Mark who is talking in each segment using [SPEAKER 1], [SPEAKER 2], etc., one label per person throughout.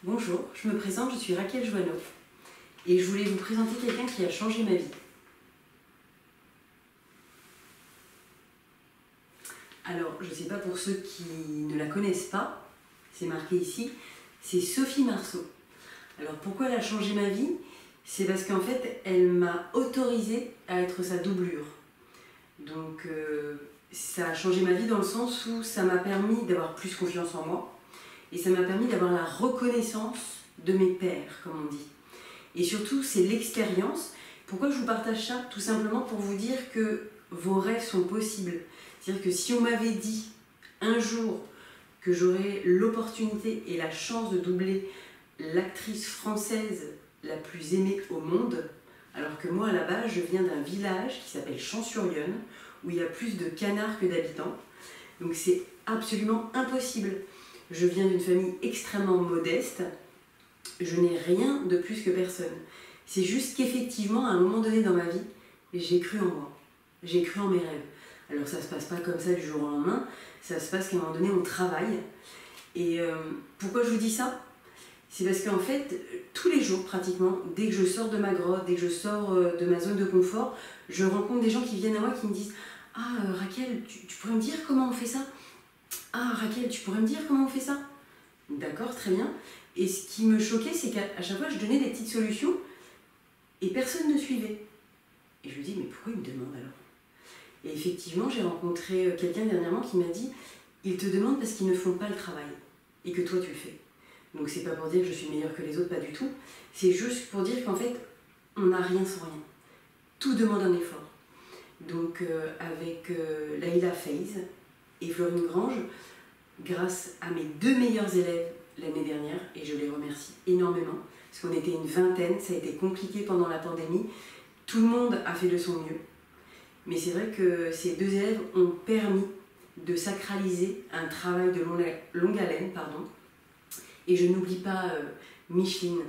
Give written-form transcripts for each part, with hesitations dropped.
[SPEAKER 1] Bonjour, je me présente, je suis Raquel Joanneau et je voulais vous présenter quelqu'un qui a changé ma vie. Alors, je ne sais pas pour ceux qui ne la connaissent pas, c'est marqué ici, c'est Sophie Marceau. Alors pourquoi elle a changé ma vie? C'est parce qu'en fait, elle m'a autorisée à être sa doublure. Donc ça a changé ma vie dans le sens où ça m'a permis d'avoir plus confiance en moi et ça m'a permis d'avoir la reconnaissance de mes pairs, comme on dit. Et surtout, c'est l'expérience. Pourquoi je vous partage ça? Tout simplement pour vous dire que vos rêves sont possibles. C'est-à-dire que si on m'avait dit un jour que j'aurais l'opportunité et la chance de doubler l'actrice française la plus aimée au monde, alors que moi, à la base, je viens d'un village qui s'appelle Champs-sur-Yonne, où il y a plus de canards que d'habitants. Donc c'est absolument impossible. Je viens d'une famille extrêmement modeste. Je n'ai rien de plus que personne. C'est juste qu'effectivement, à un moment donné dans ma vie, j'ai cru en moi. J'ai cru en mes rêves. Alors ça ne se passe pas comme ça du jour au lendemain. Ça se passe qu'à un moment donné, on travaille. Et pourquoi je vous dis ça? C'est parce qu'en fait, tous les jours pratiquement, dès que je sors de ma grotte, dès que je sors de ma zone de confort, je rencontre des gens qui viennent à moi qui me disent « Ah Raquel, tu pourrais me dire comment on fait ça? Ah Raquel, tu pourrais me dire comment on fait ça ?» D'accord, très bien. Et ce qui me choquait, c'est qu'à chaque fois, je donnais des petites solutions et personne ne suivait. Et je me dis « Mais pourquoi il me demande alors ?» Et effectivement, j'ai rencontré quelqu'un dernièrement qui m'a dit « Ils te demandent parce qu'ils ne font pas le travail et que toi tu le fais. » Donc c'est pas pour dire que je suis meilleure que les autres, pas du tout. C'est juste pour dire qu'en fait, on n'a rien sans rien. Tout demande un effort. Donc avec Laïla Faiz et Florine Grange, grâce à mes deux meilleurs élèves l'année dernière, et je les remercie énormément, parce qu'on était une vingtaine, ça a été compliqué pendant la pandémie, tout le monde a fait de son mieux. Mais c'est vrai que ces deux élèves ont permis de sacraliser un travail de longue haleine, et je n'oublie pas Micheline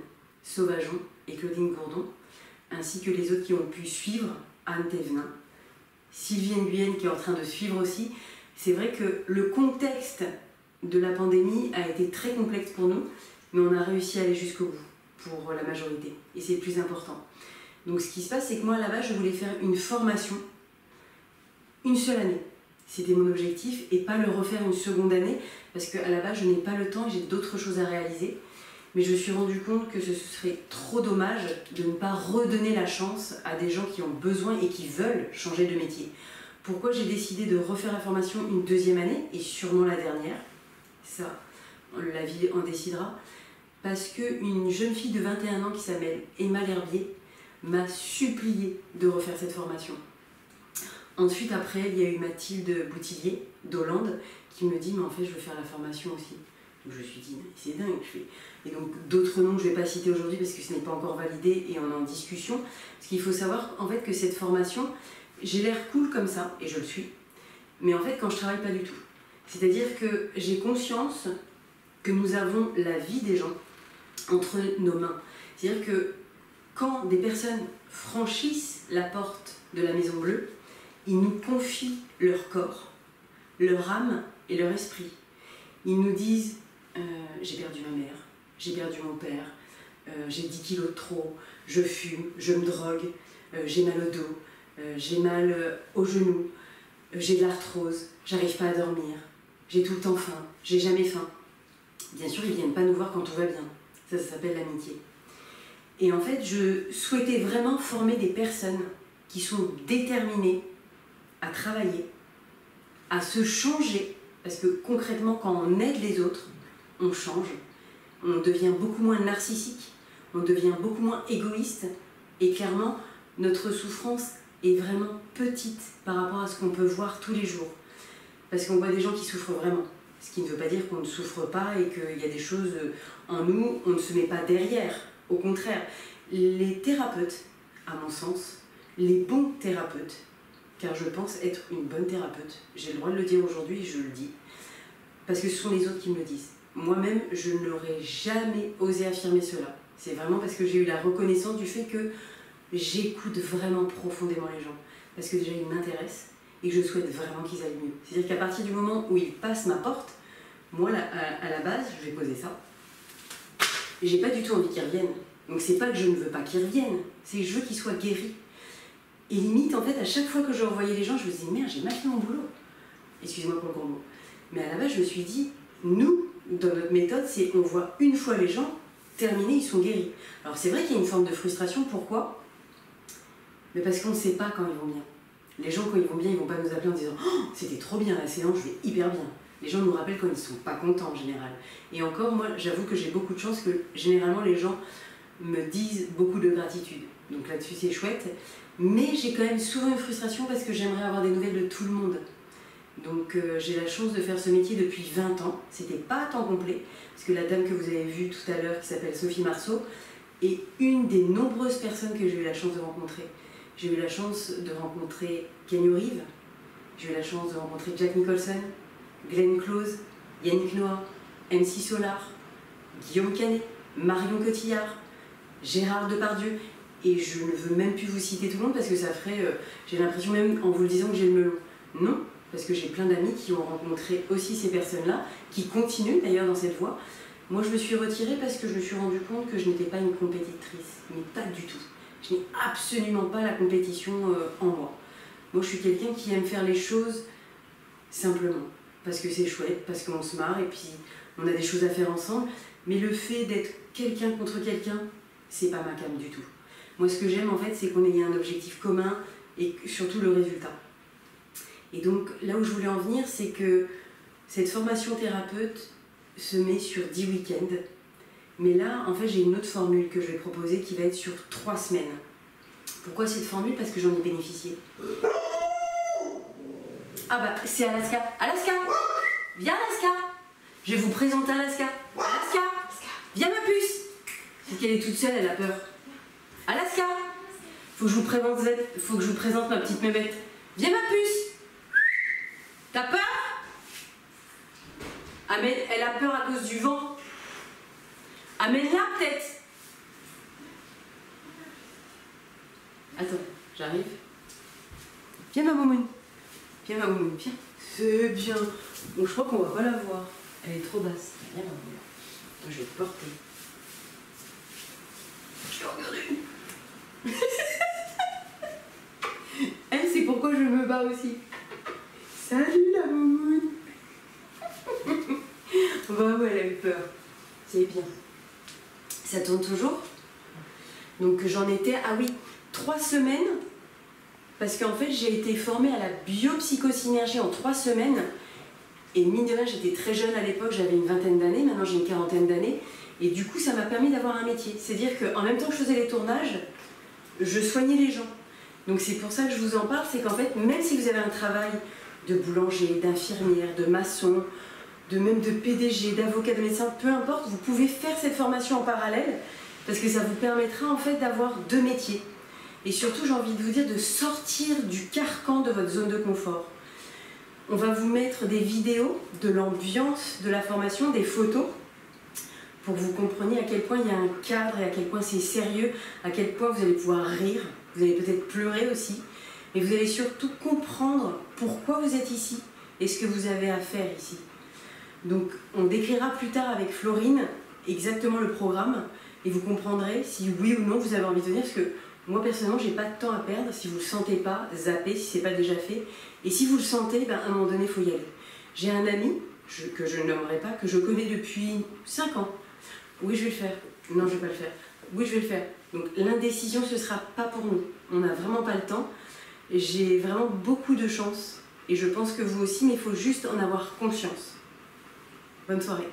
[SPEAKER 1] Sauvageon et Claudine Gourdon, ainsi que les autres qui ont pu suivre, Anne Thévenin, Sylvie Nguyen qui est en train de suivre aussi. C'est vrai que le contexte de la pandémie a été très complexe pour nous, mais on a réussi à aller jusqu'au bout pour la majorité, et c'est le plus important. Donc ce qui se passe, c'est que moi là-bas, je voulais faire une formation, une seule année. C'était mon objectif, et pas le refaire une seconde année, parce qu'à la base, je n'ai pas le temps et j'ai d'autres choses à réaliser. Mais je me suis rendu compte que ce serait trop dommage de ne pas redonner la chance à des gens qui ont besoin et qui veulent changer de métier. Pourquoi j'ai décidé de refaire la formation une deuxième année, et sûrement la dernière? Ça, la vie en décidera. Parce qu'une jeune fille de 21 ans qui s'appelle Emma L'Herbier m'a supplié de refaire cette formation. Ensuite, après, il y a eu Mathilde Boutillier d'Hollande qui me dit « Mais en fait, je veux faire la formation aussi. » Donc je me suis dit « C'est dingue. » Et donc d'autres noms que je ne vais pas citer aujourd'hui parce que ce n'est pas encore validé et on est en discussion. Parce qu'il faut savoir en fait que cette formation, j'ai l'air cool comme ça, et je le suis, mais en fait quand je travaille pas du tout. C'est-à-dire que j'ai conscience que nous avons la vie des gens entre nos mains. C'est-à-dire que quand des personnes franchissent la porte de la Maison Bleue, ils nous confient leur corps, leur âme et leur esprit. Ils nous disent j'ai perdu ma mère, j'ai perdu mon père, j'ai 10 kilos de trop, je fume, je me drogue, j'ai mal au dos, j'ai mal au genou, j'ai de l'arthrose, j'arrive pas à dormir, j'ai tout le temps faim, j'ai jamais faim. Bien sûr, ils viennent pas nous voir quand tout va bien. Ça s'appelle l'amitié. Et en fait, je souhaitais vraiment former des personnes qui sont déterminées à travailler, à se changer, parce que concrètement, quand on aide les autres, on change, on devient beaucoup moins narcissique, on devient beaucoup moins égoïste, et clairement, notre souffrance est vraiment petite par rapport à ce qu'on peut voir tous les jours. Parce qu'on voit des gens qui souffrent vraiment, ce qui ne veut pas dire qu'on ne souffre pas et qu'il y a des choses en nous, on ne se met pas derrière. Au contraire, les thérapeutes, à mon sens, les bons thérapeutes, car je pense être une bonne thérapeute, j'ai le droit de le dire aujourd'hui et je le dis, parce que ce sont les autres qui me le disent. Moi-même, je n'aurais jamais osé affirmer cela. C'est vraiment parce que j'ai eu la reconnaissance du fait que j'écoute vraiment profondément les gens, parce que déjà ils m'intéressent et que je souhaite vraiment qu'ils aillent mieux. C'est-à-dire qu'à partir du moment où ils passent ma porte, moi à la base, je vais poser ça, Et j'ai pas du tout envie qu'ils reviennent. Donc c'est pas que je ne veux pas qu'ils reviennent, c'est que je veux qu'ils soient guéris. Et limite, en fait, à chaque fois que je revoyais les gens, je me disais, merde, j'ai mal fait mon boulot. Excusez-moi pour le gros mot. Mais à la base, je me suis dit, nous, dans notre méthode, c'est on voit une fois les gens, terminés, ils sont guéris. Alors c'est vrai qu'il y a une forme de frustration, pourquoi? Mais parce qu'on ne sait pas quand ils vont bien. Les gens, quand ils vont bien, ils vont pas nous appeler en disant oh, c'était trop bien la séance, je vais hyper bien. Les gens nous rappellent quand ils ne sont pas contents en général. Et encore, moi, j'avoue que j'ai beaucoup de chance que généralement les gens me disent beaucoup de gratitude. Donc là-dessus, c'est chouette. Mais j'ai quand même souvent une frustration parce que j'aimerais avoir des nouvelles de tout le monde. Donc j'ai la chance de faire ce métier depuis 20 ans. C'était pas à temps complet, parce que la dame que vous avez vue tout à l'heure, qui s'appelle Sophie Marceau, est une des nombreuses personnes que j'ai eu la chance de rencontrer. J'ai eu la chance de rencontrer Kenny Reeves, j'ai eu la chance de rencontrer Jack Nicholson, Glenn Close, Yannick Noah, MC Solar, Guillaume Canet, Marion Cotillard, Gérard Depardieu, et je ne veux même plus vous citer tout le monde parce que ça ferait, j'ai l'impression même en vous le disant que j'ai le melon. Non, parce que j'ai plein d'amis qui ont rencontré aussi ces personnes-là, qui continuent d'ailleurs dans cette voie. Moi je me suis retirée parce que je me suis rendu compte que je n'étais pas une compétitrice, mais pas du tout. Je n'ai absolument pas la compétition en moi. Moi je suis quelqu'un qui aime faire les choses simplement, parce que c'est chouette, parce qu'on se marre et puis on a des choses à faire ensemble, mais le fait d'être quelqu'un contre quelqu'un, c'est pas ma came du tout. Moi ce que j'aime en fait c'est qu'on ait un objectif commun et surtout le résultat. Et donc là où je voulais en venir, c'est que cette formation thérapeute se met sur 10 week-ends. Mais là, en fait, j'ai une autre formule que je vais proposer qui va être sur 3 semaines. Pourquoi cette formule? Parce que j'en ai bénéficié. Ah bah, c'est Alaska. Alaska! Viens Alaska! Je vais vous présenter Alaska. Alaska! Viens ma puce! C'est qu'elle est toute seule, elle a peur. Alaska! Faut que je vous présente ma petite mémette. Viens ma puce! T'as peur? Ah mais elle a peur à cause du vent. Amène-la peut-être. Attends, j'arrive. Viens ma moumoune. Viens ma moumoune, viens. C'est bien. Bon, je crois qu'on va pas la voir. Elle est trop basse. Viens ma moumoune. Je vais te porter. Je t'ai regardé. Elle, c'est pourquoi je me bats aussi. Salut la moumoune. Bah ouais, elle a eu peur. C'est bien. Ça tourne toujours. Donc j'en étais, ah oui, 3 semaines, parce qu'en fait j'ai été formée à la biopsychosynergie en 3 semaines, et mine de rien j'étais très jeune à l'époque, j'avais une vingtaine d'années, maintenant j'ai une quarantaine d'années, et du coup ça m'a permis d'avoir un métier. C'est-à-dire qu'en même temps que je faisais les tournages, je soignais les gens. Donc c'est pour ça que je vous en parle, c'est qu'en fait, même si vous avez un travail de boulanger, d'infirmière, de maçon, même de PDG, d'avocat, de médecin, peu importe, vous pouvez faire cette formation en parallèle parce que ça vous permettra en fait d'avoir 2 métiers. Et surtout, j'ai envie de vous dire de sortir du carcan de votre zone de confort. On va vous mettre des vidéos de l'ambiance de la formation, des photos, pour que vous compreniez à quel point il y a un cadre et à quel point c'est sérieux, à quel point vous allez pouvoir rire, vous allez peut-être pleurer aussi, mais vous allez surtout comprendre pourquoi vous êtes ici et ce que vous avez à faire ici. Donc on décrira plus tard avec Florine exactement le programme et vous comprendrez si oui ou non vous avez envie de venir, parce que moi personnellement j'ai pas de temps à perdre. Si vous le sentez pas, zappez si c'est pas déjà fait, et si vous le sentez, ben, à un moment donné il faut y aller. J'ai un ami que je ne nommerai pas, que je connais depuis 5 ans. Oui je vais le faire, non je vais pas le faire, oui je vais le faire. Donc l'indécision ce sera pas pour nous, on n'a vraiment pas le temps. J'ai vraiment beaucoup de chance et je pense que vous aussi, mais il faut juste en avoir conscience. Bonne soirée.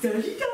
[SPEAKER 1] Salut toi.